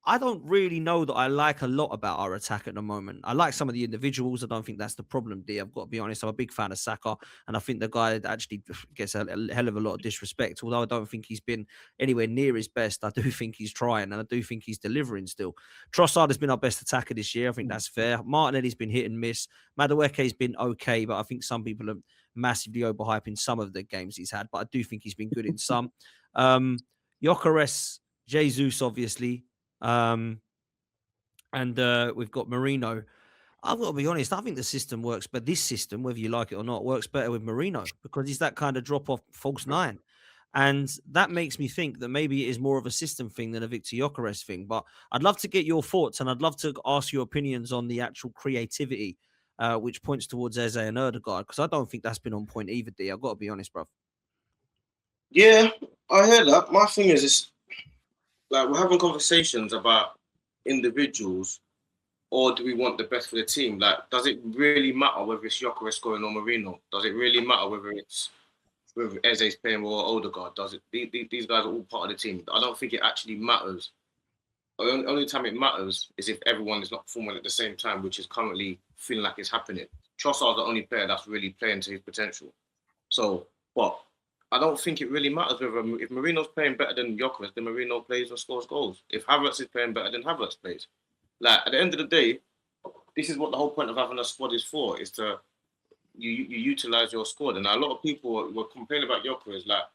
I don't really know that I like a lot about our attack at the moment. I like some of the individuals. I don't think that's the problem, D. I've got to be honest. I'm a big fan of Saka, and I think the guy actually gets a hell of a lot of disrespect. Although I don't think he's been anywhere near his best, I do think he's trying, and I do think he's delivering still. Trossard has been our best attacker this year. I think that's fair. Martinelli's been hit and miss. Madueke's been okay, but I think some people are massively overhyping some of the games he's had. But I do think he's been good in some. Gyökeres, Jesus, obviously. And we've got Marino. I've got to be honest, I think the system works, but this system, whether you like it or not, works better with Marino because he's that kind of drop-off false nine. And that makes me think that maybe it is more of a system thing than a Victor Gyökeres thing. But I'd love to get your thoughts, and I'd love to ask your opinions on the actual creativity, which points towards Eze and Erdegaard, because I don't think that's been on point either, D. I've got to be honest, bro. Yeah, I heard that. My thing is like we're having conversations about individuals, or do we want the best for the team? Like, does it really matter whether it's Gyökeres scoring or Marino? Does it really matter whether Eze's playing or Odegaard? Does it? These guys are all part of the team. I don't think it actually matters. The only time it matters is if everyone is not performing at the same time, which is currently feeling like it's happening. Trossard's the only player that's really playing to his potential. So, but I don't think it really matters whether if Marino's playing better than Gyökeres, then Marino plays and scores goals. If Havertz is playing better, then Havertz plays. Like, at the end of the day, this is what the whole point of having a squad is for, is to you utilise your squad. And a lot of people were complaining about Gyökeres. Like,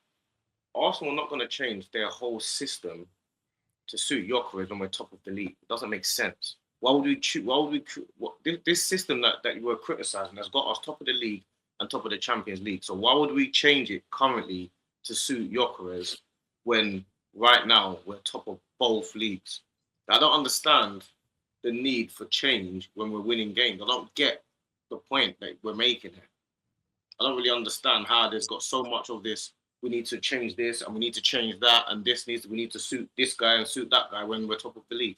Arsenal are not going to change their whole system to suit Gyökeres when we're top of the league. It doesn't make sense. Why would we choose? This system that you were criticising has got us top of the league and top of the Champions League. So why would we change it currently to suit Gyökeres when right now we're top of both leagues? I don't understand the need for change when we're winning games. I don't get the point that we're making here. I don't really understand how there's got so much of this. We need to change this and we need to change that, and we need to suit this guy and suit that guy when we're top of the league.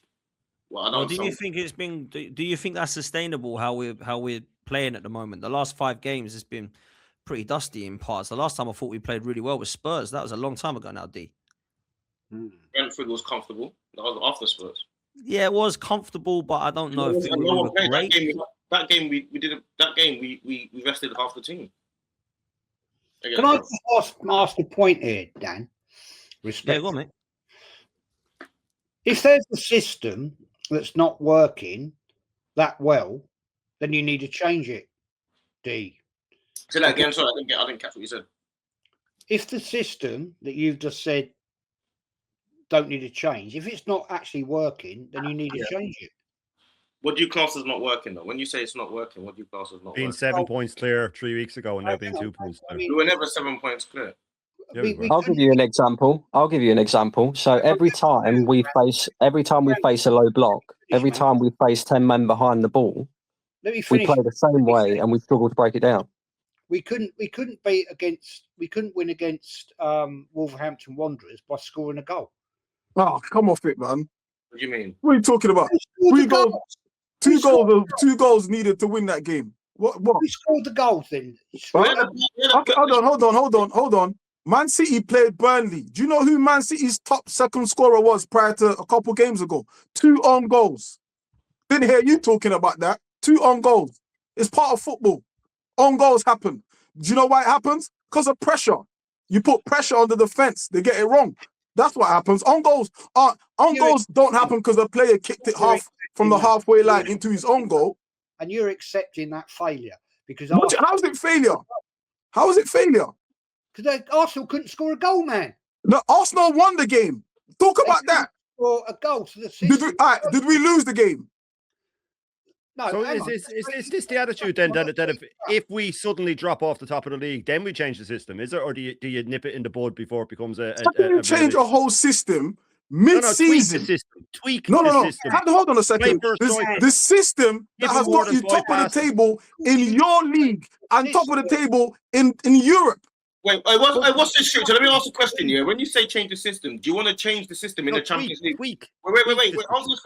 Well, Do you think it's been? Do you think that's sustainable? How we're playing at the moment? The last 5 games has been pretty dusty in parts. The last time I thought we played really well was Spurs. That was a long time ago now, D. Brentford was comfortable. That was after Spurs. Yeah, it was comfortable, but I don't know if it was great. That game we rested half the team. Can I just ask a point here, Dan? Yeah, go on, mate. If there's a system that's not working that well, then you need to change it, D. Say that again. Sorry, I didn't catch what you said. If the system that you've just said don't need to change, if it's not actually working, then you need to change it. What do you class as not working, though? When you say it's not working, what do you class as not being working? 7 points clear 3 weeks ago and now being 2 points clear. We were never 7 points clear. I'll give you an example. So every time we face a low block, every time we face 10 men behind the ball, we play the same way and we struggle to break it down. We couldn't win against Wolverhampton Wanderers by scoring a goal. Oh, come off it, man. What do you mean? What are you talking about? Two goals needed to win that game. What? Who scored the goals then? Hold on. Man City played Burnley. Do you know who Man City's top second scorer was prior to a couple games ago? 2 own goals. Didn't hear you talking about that. 2 own goals. It's part of football. Own goals happen. Do you know why it happens? Because of pressure. You put pressure on the defense. They get it wrong. That's what happens. Own goals don't happen because a player kicked it from the halfway line into his own goal. And you're accepting that failure because how is it failure? How is it failure? Because Arsenal couldn't score a goal, man. No, Arsenal won the game. Talk about that. Or a goal to the system. Did we lose the game? No. So is this the attitude then that if we suddenly drop off the top of the league, then we change the system? Is it, or do you nip it in the bud before it becomes a change a whole system mid-season? Tweak the system. Hold on a second. The system that has got you top of the table in your league and top of the table in Europe. Wait, what's this shit? So let me ask a question here. When you say change the system, do you want to change the system in the Champions League? Wait. Answer this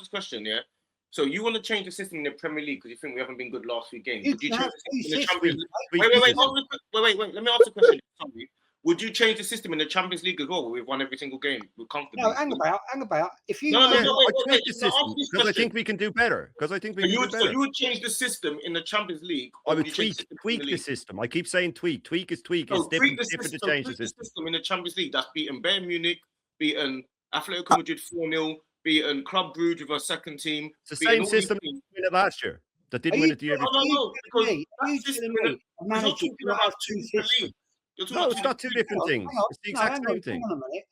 question, yeah? So you want to change the system in the Premier League because you think we haven't been good last few games? Would you change the system in the Champions League? Wait. Let me ask a question. Sorry. would you change the system in the Champions League as well? We've won every single game. We're comfortably. No, hang about. If you No, I wait, tweak the no, system ask this because I question. think we can do better. Because I think we can do So better. you would change the system in the Champions League? I Or would you change tweak the system. I keep saying tweak. Tweak is tweak. It's different to change the system. In the Champions League. That's beaten Bayern Munich, beaten Atletico Madrid 4-0, beaten Club Brugge with our second team. It's the same system that won it last year. That didn't win it the year before. No, because are you telling me a manager cannot have two systems? No, it's not two different things. It's the exact same thing.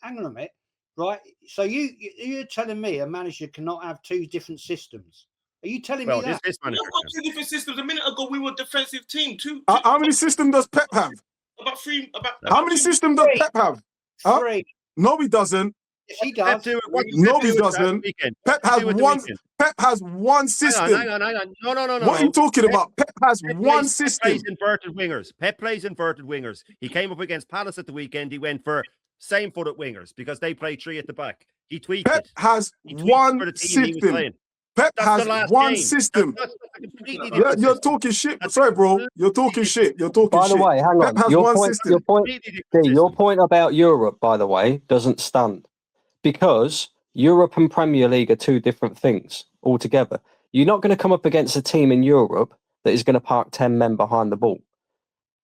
Hang on a minute. Right. So you're telling me a manager cannot have two different systems? Are you telling me that? This manager We've got two different systems. A minute ago, we were a defensive team. How many systems does Pep have? About three. How many systems does Pep have? Huh? Three. No, he doesn't. Yes, he does. No, he doesn't. Pep has one. Pep has one system. Hang on. No. What are you talking about? Pep has one system. Pep plays inverted wingers. Pep plays inverted wingers. He came up against Palace at the weekend. He went for same-footed wingers because they play three at the back. He tweaked Pep it. has one system. Pep has one system. You're talking shit. Sorry, bro. You're talking shit. You're talking shit. By the way, hang on. Pep has one system. Your point about Europe, by the way, doesn't stand. Because Europe and Premier League are two different things altogether. You're not going to come up against a team in Europe that is going to park 10 men behind the ball.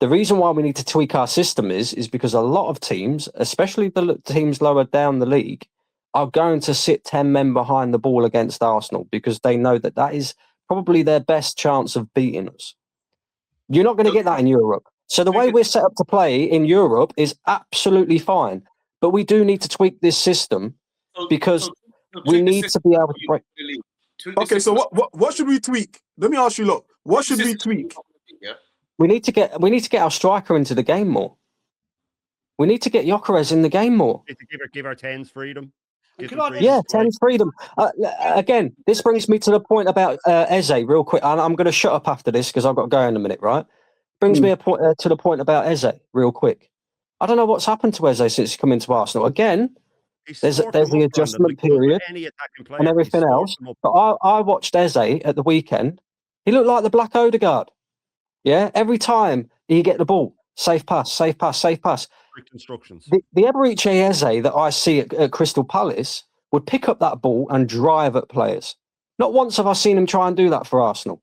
The reason why we need to tweak our system is because a lot of teams, especially the teams lower down the league, are going to sit 10 men behind the ball against Arsenal because they know that is probably their best chance of beating us. You're not going to get that in Europe. So the way we're set up to play in Europe is absolutely fine. But we do need to tweak this system because we need to be able to break. Okay, so what should we tweak? Let me ask you, look, what should we tweak? We need to get our striker into the game more. We need to get Gyökeres in the game more. We need to give our 10s freedom. Yeah, 10's freedom. Again, this brings me to the point about Eze real quick. I'm going to shut up after this because I've got to go in a minute, right? Brings me to the point about Eze real quick. I don't know what's happened to Eze since he's come into Arsenal. Again, there's the adjustment period and everything else. But I watched Eze at the weekend. He looked like the Black Odegaard. Yeah, every time he get the ball, safe pass, safe pass, safe pass. Instructions. The Eberechi Eze that I see at Crystal Palace would pick up that ball and drive at players. Not once have I seen him try and do that for Arsenal.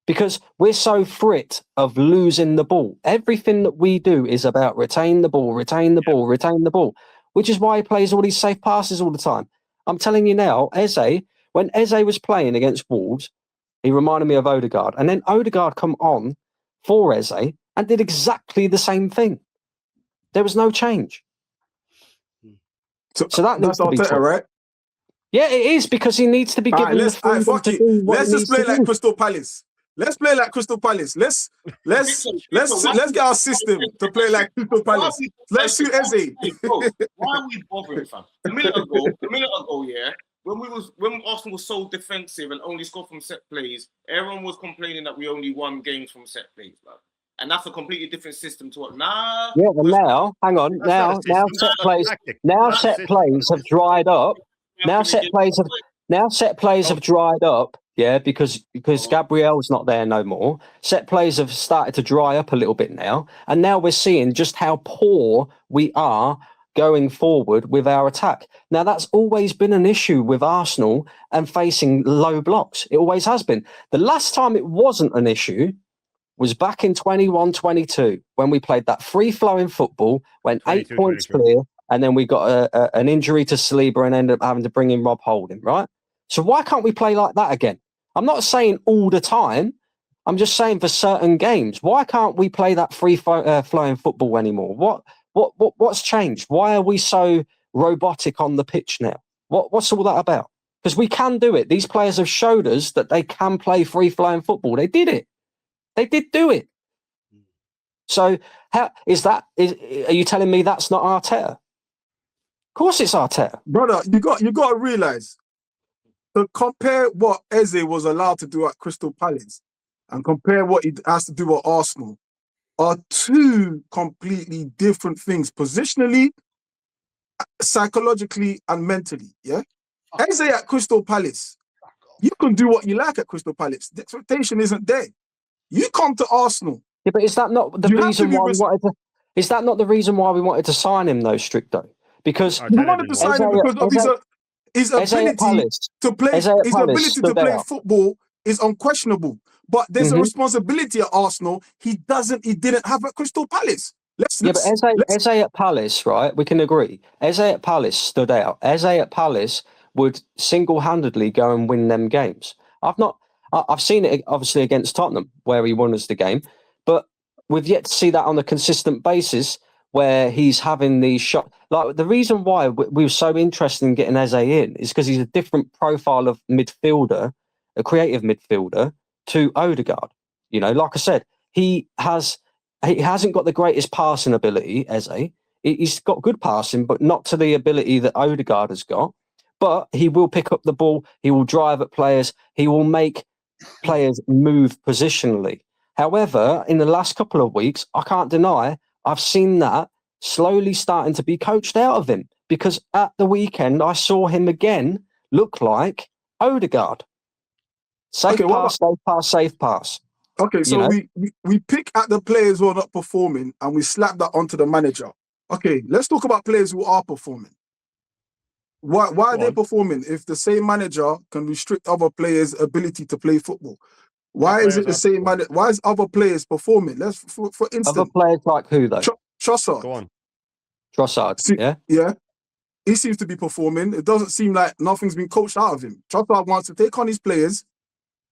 Because we're so frit of losing the ball. Everything that we do is about retain the ball, retain the ball, retain the ball, which is why he plays all these safe passes all the time. I'm telling you now, when Eze was playing against Wolves, he reminded me of Odegaard. And then Odegaard come on for Eze and did exactly the same thing. There was no change. So that needs to be Arteta, right? Yeah, it is because he needs to be given the freedom to do what Let's just play like Crystal Palace. Let's play like Crystal Palace. Let's get our system to play like Crystal Palace. Let's see Eze. Why are we bothering, fam? A minute ago, yeah, when Arsenal was so defensive and only scored from set plays, everyone was complaining that we only won games from set plays, like. And that's a completely different system to what now. Yeah, but now, hang on, now set plays have dried up. Now set plays have dried up. Yeah, because Gabriel's not there no more. Set plays have started to dry up a little bit now, and now we're seeing just how poor we are going forward with our attack. Now that's always been an issue with Arsenal and facing low blocks. It always has been. The last time it wasn't an issue was back in 21-22 when we played that free-flowing football, went 8 points clear, and then we got an injury to Saliba and ended up having to bring in Rob Holding, right? So why can't we play like that again? I'm not saying all the time. I'm just saying for certain games. Why can't we play that free-flowing football anymore? What's changed? Why are we so robotic on the pitch now? What's all that about? Because we can do it. These players have showed us that they can play free-flowing football. They did it. They did do it. So how is that? Are you telling me that's not Arteta? Of course it's Arteta. Brother, you got to realise, to compare what Eze was allowed to do at Crystal Palace and compare what he has to do at Arsenal are two completely different things, positionally, psychologically, and mentally. Yeah, Eze at Crystal Palace, you can do what you like at Crystal Palace. The expectation isn't there. You come to Arsenal. Yeah, but is that not the reason why we wanted to? Is that not the reason why we wanted to sign him, though, Stricto? Because We wanted to sign him because of his ability to play. His ability to play football is unquestionable. But there's a responsibility at Arsenal. He didn't have at Crystal Palace. But Eze at Palace, right? We can agree. Eze at Palace stood out. Eze at Palace would single-handedly go and win them games. I've seen it obviously against Tottenham where he won us the game, but we've yet to see that on a consistent basis where he's having these shots. Like, the reason why we were so interested in getting Eze in is because he's a different profile of midfielder, a creative midfielder, to Odegaard. You know, like I said, he hasn't got the greatest passing ability, Eze. He's got good passing, but not to the ability that Odegaard has got. But he will pick up the ball. He will drive at players. He will make players move positionally. However, in the last couple of weeks, I can't deny I've seen that slowly starting to be coached out of him, because at the weekend I saw him again look like Odegaard. Safe pass. Okay, so we pick at the players who are not performing and we slap that onto the manager. Okay, let's talk about players who are performing. Why are they performing if the same manager can restrict other players' ability to play football? Why is it the same manager? Why is other players performing? For instance, other players like who though? Trossard. Go on. Trossard, yeah. He seems to be performing. It doesn't seem like nothing's been coached out of him. Trossard wants to take on his players.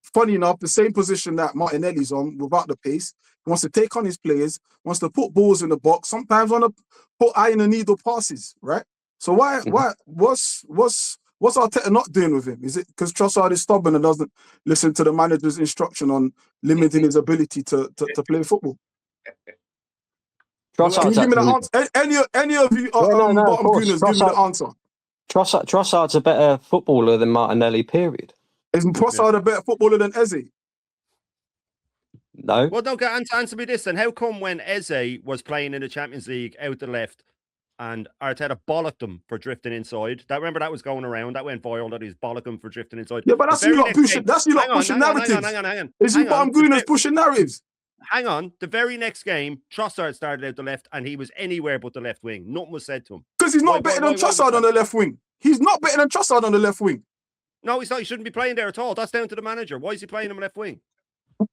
Funny enough, the same position that Martinelli's on without the pace. He wants to take on his players, wants to put balls in the box, sometimes want to put eye in the needle passes, right? So what's Arteta not doing with him? Is it because Trossard is stubborn and doesn't listen to the manager's instruction on limiting his ability to play football? Can you give me the answer? Any of you bottom gooners, give me the answer. Trossard's a better footballer than Martinelli, period. Is Trossard a better footballer than Eze? No. Well, don't answer me this then. How come when Eze was playing in the Champions League out the left and Arteta bollocked him for drifting inside? Remember that was going around. That went viral that he's bollocked him for drifting inside. Yeah, but that's you lot pushing. That's you lot pushing narratives. Hang on. Is you bottom gooners pushing narratives? Hang on. The very next game, Trossard started out the left and he was anywhere but the left wing. Nothing was said to him. Because he's not better than Trossard on the left wing. He's not better than Trossard on the left wing. No, he's not. He shouldn't be playing there at all. That's down to the manager. Why is he playing him left wing?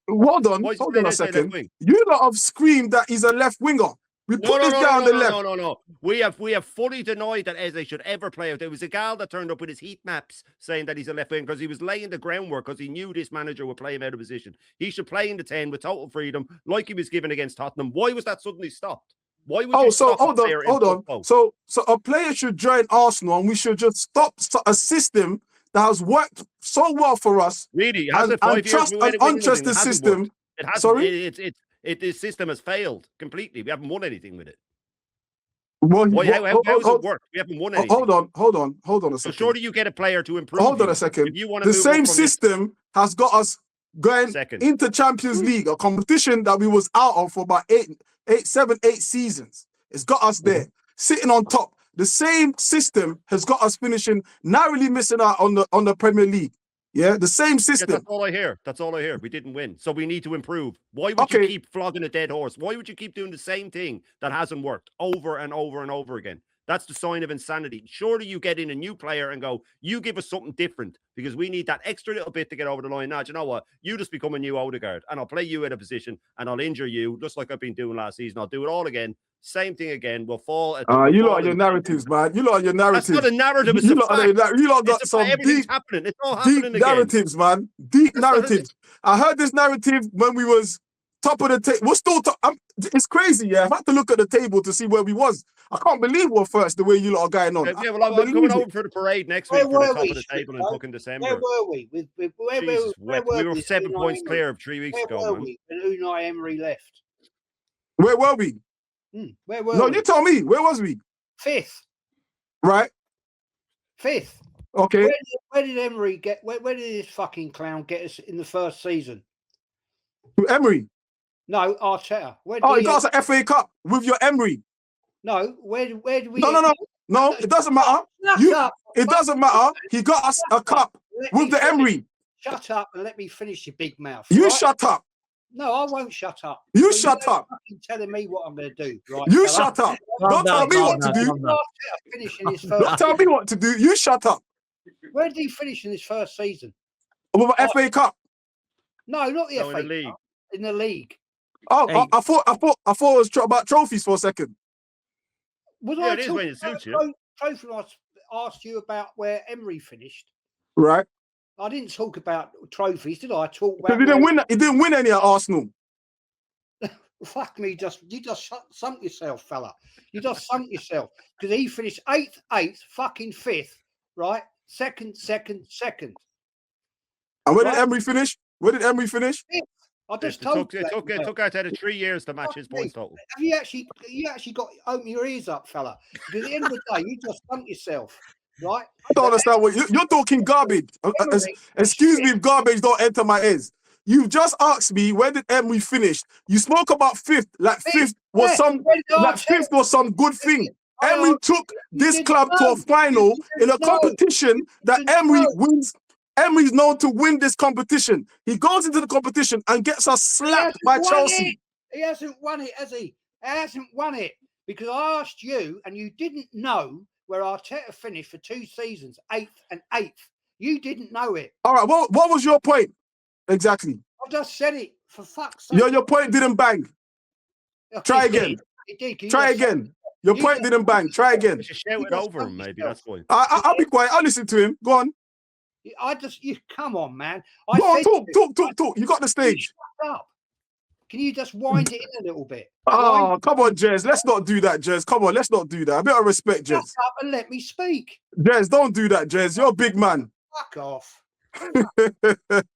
Hold on a second. You lot have screamed that he's a left winger. We put this guy on the left. No. We have fully denied that Eze should ever play out. There was a gal that turned up with his heat maps saying that he's a left wing because he was laying the groundwork because he knew this manager would play him out of position. He should play in the 10 with total freedom, like he was given against Tottenham. Why was that suddenly stopped? Why would you stop hold on. So a player should join Arsenal and we should just stop a system that has worked so well for us. Really? And untrust the system. It hasn't. Sorry? The system has failed completely. We haven't won anything with it. Well, how does it work? We haven't won anything. Hold on a second. So surely you get a player to improve. Hold on a second. The same system has got us going into Champions League, a competition that we was out of for about 8 seasons. It's got us there, sitting on top. The same system has got us finishing, narrowly missing out on the Premier League. Yeah, the same system. Yeah, that's all I hear. We didn't win. So we need to improve. Why would you keep flogging a dead horse? Why would you keep doing the same thing that hasn't worked over and over and over again? That's the sign of insanity. Surely you get in a new player and go, you give us something different because we need that extra little bit to get over the line. Now, do you know what? You just become a new Odegaard and I'll play you in a position and I'll injure you just like I've been doing last season. I'll do it all again. Same thing again. We'll fall. You lot are your narratives, man. You lot are your narratives. That's not a narrative. It's a fact. You lot got some deep narratives, man. Deep narratives. I heard this narrative when we was top of the table. We're still top. It's crazy, yeah. I've had to look at the table to see where we was. I can't believe we're first the way you lot are going on. Yeah, well, I'm coming over for the parade next week for the top of the table in fucking December. Where were we? We were 7 points clear of 3 weeks ago. Where were we when Unai Emery left? Where were we? Where were we? No, you tell me. Where was we? 5th. Right. 5th. Okay. Where did Emery get? Where did this fucking clown get us in the first season? Emery. No, Arteta. He got us an FA Cup with your Emery. No, where did we? No, it doesn't matter. It doesn't matter. He got us a cup with the Emery. Shut up and let me finish your big mouth. You shut up. No, I won't shut up. You So shut up. Fucking telling me what I'm going to do, right? You fella? shut up. Calm Don't tell down, me calm what to down, do. calm down. Finishing his Don't first. tell me what to do. You shut up. Where did he finish in his first season? With the FA Cup. No, not the No, in FA the league. Cup. In the league. Oh, Hey. I thought it was about trophies for a second. Was Yeah, I it is when talking it suits about you. trophy? I asked you about where Emery finished. Right? I didn't talk about trophies, did I? I talked Because about he didn't win any at Arsenal. Fuck me, you just sunk yourself, fella. You just sunk yourself because he finished eighth, fucking fifth, right? Second. And where did Right? Emery finish? Where did Emery finish? I It just took told you. it took Arteta 3 years to match Fuck his me. points total. Have you actually got open your ears up, fella? Because at the end of the day, you just sunk yourself, right? I don't understand what you're talking garbage. Excuse me if garbage don't enter my ears. You've just asked me where did Emery finish. You spoke about fifth, like fifth was some good thing. Emery took this club to a final in a competition that Emery wins. Emery's known to win this competition. He goes into the competition and gets us slapped by Chelsea. He hasn't won it, has he? He hasn't won it because I asked you and you didn't know where Arteta finished for 2 seasons, 8th and 8th. You didn't know it. All right, what was your point exactly? I just said it for fuck's sake. Your point didn't bang. Try again. It did. Try again. Your point didn't bang. Try again. Just shout it over him, maybe. That's why. I'll be quiet. I'll listen to him. Go on. You come on, man. Go on, talk. You got the stage. Shut up. Can you just wind it in a little bit? Oh, come on, Jez. Let's not do that, Jez. Come on, let's not do that. A bit of respect, Jez. Shut up and let me speak. Jez, don't do that, Jez. You're a big man. Fuck off.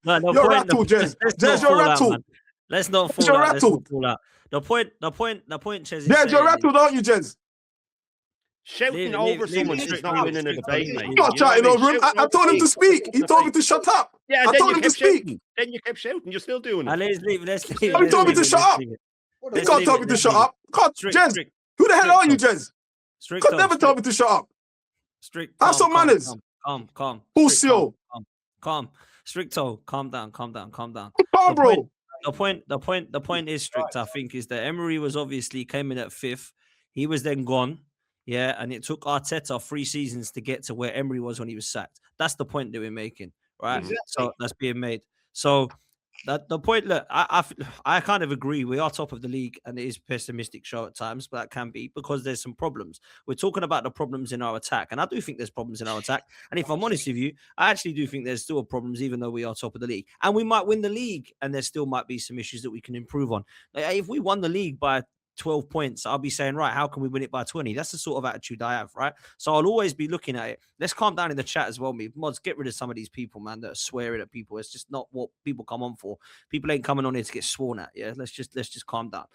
No You're rattled, Jez. Jez, you're rattled. Let's not fall out. Let's not fall out. The point, Jez. Jez, you're rattled, aren't you, Jez? Shouting over someone who's not winning a debate, mate. I'm not shouting over him. I told him to speak. He told me to shut up. Yeah, I told him to speak. Then you kept shouting. You're still doing it. Let's leave. He told me to shut up. He can't tell me to shut up. Jez, who the hell are you, Jez? Could never tell me to shut up. Have some manners. Calm. Bullshit. Calm. Stricto, calm down. Calm, bro. The point is, Strict, I think, is that Emery was obviously came in at 5th. He was then gone. Yeah, and it took Arteta 3 seasons to get to where Emery was when he was sacked. That's the point that we're making, right? Exactly. So that's being made. So that the point, look, I kind of agree. We are top of the league, and it is a pessimistic show at times, but that can be because there's some problems. We're talking about the problems in our attack, and I do think there's problems in our attack. And if I'm honest with you, I actually do think there's still problems, even though we are top of the league. And we might win the league, and there still might be some issues that we can improve on. If we won the league by 12 points, I'll be saying, right, how can we win it by 20? That's the sort of attitude I have, right? So I'll always be looking at it. Let's calm down in the chat as well, me. Mods, get rid of some of these people, man, that are swearing at people. It's just not what people come on for. People ain't coming on here to get sworn at, yeah? Let's just calm down.